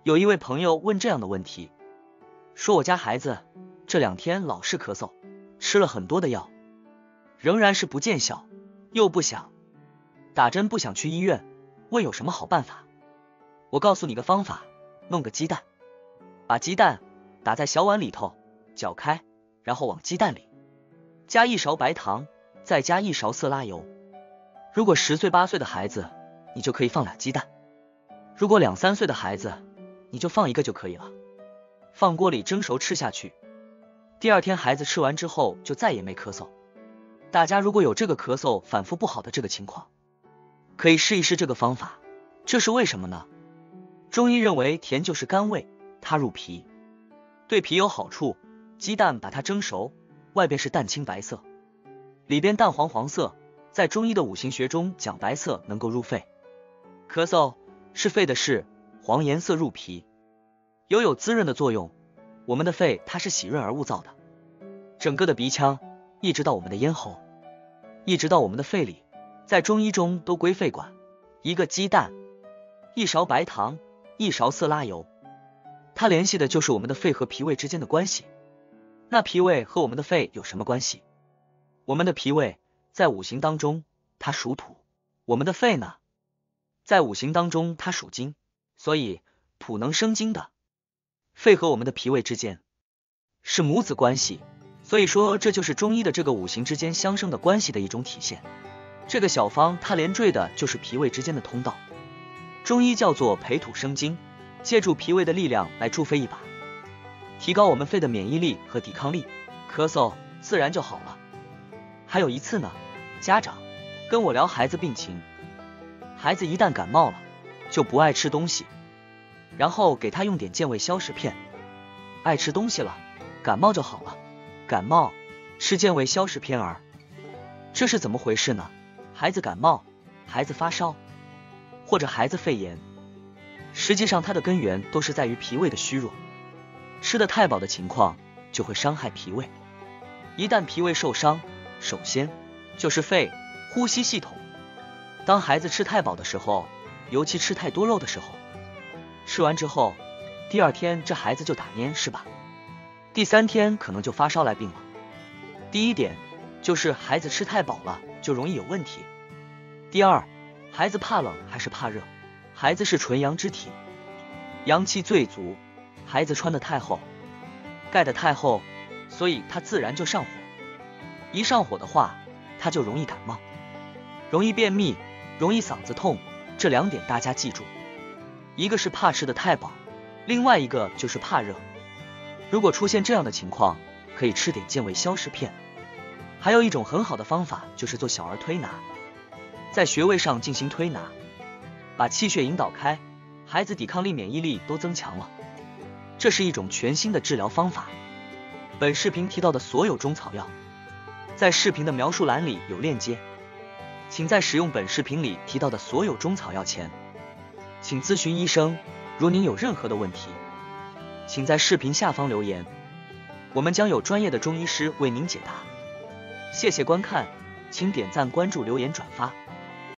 有一位朋友问这样的问题，说我家孩子这2天老是咳嗽，吃了很多的药，仍然是不见效，又不想打针，不想去医院，问有什么好办法。我告诉你个方法，弄个鸡蛋，把鸡蛋打在小碗里头，搅开，然后往鸡蛋里加1勺白糖，再加1勺色拉油。如果10岁8岁的孩子，你就可以放2鸡蛋；如果2、3岁的孩子，你就放1个就可以了。放锅里蒸熟吃下去，第2天孩子吃完之后就再也没咳嗽。大家如果有这个咳嗽反复不好的这个情况，可以试一试这个方法。这是为什么呢？中医认为甜就是甘味，它入脾，对脾有好处。鸡蛋把它蒸熟，外边是淡青白色，里边淡黄黄色，在中医的五行学中讲白色能够入肺。咳嗽是肺的事，黄颜色入脾，有滋润的作用。我们的肺它是喜润而物燥的，整个的鼻腔一直到我们的咽喉，一直到我们的肺里，在中医中都归肺管。1个鸡蛋，1勺白糖，1勺色拉油，它联系的就是我们的肺和脾胃之间的关系。那脾胃和我们的肺有什么关系？我们的脾胃在五行当中它属土，我们的肺呢，在五行当中它属金，所以土能生金的。肺和我们的脾胃之间是母子关系，所以说这就是中医的这个五行之间相生的关系的一种体现。这个小方它连缀的就是脾胃之间的通道，中医叫做培土生金，借助脾胃的力量来助肺一把，提高我们肺的免疫力和抵抗力，咳嗽自然就好了。还有一次呢，家长跟我聊孩子病情，孩子一旦感冒了就不爱吃东西，然后给他用点健胃消食片，爱吃东西了，感冒就好了。感冒吃健胃消食片儿，这是怎么回事呢？孩子感冒，孩子发烧，或者孩子肺炎，实际上它的根源都是在于脾胃的虚弱。吃得太饱的情况就会伤害脾胃，一旦脾胃受伤，首先就是肺、呼吸系统。当孩子吃太饱的时候，尤其吃太多肉的时候，吃完之后第2天这孩子就打蔫，是吧？第3天可能就发烧来病了。第一点就是孩子吃太饱了就容易有问题。第二，孩子怕冷还是怕热？孩子是纯阳之体，阳气最足，孩子穿得太厚，盖得太厚，所以他自然就上火。一上火的话，他就容易感冒，容易便秘，容易嗓子痛。这2点大家记住，一个是怕吃得太饱，另外一个就是怕热。如果出现这样的情况，可以吃点健胃消食片。还有一种很好的方法就是做小儿推拿，在穴位上进行推拿，把气血引导开，孩子抵抗力免疫力都增强了。这是一种全新的治疗方法。本视频提到的所有中草药，在视频的描述栏里有链接，请在使用本视频里提到的所有中草药前，请咨询医生。如您有任何的问题，请在视频下方留言，我们将有专业的中医师为您解答。谢谢观看，请点赞、关注、留言、转发。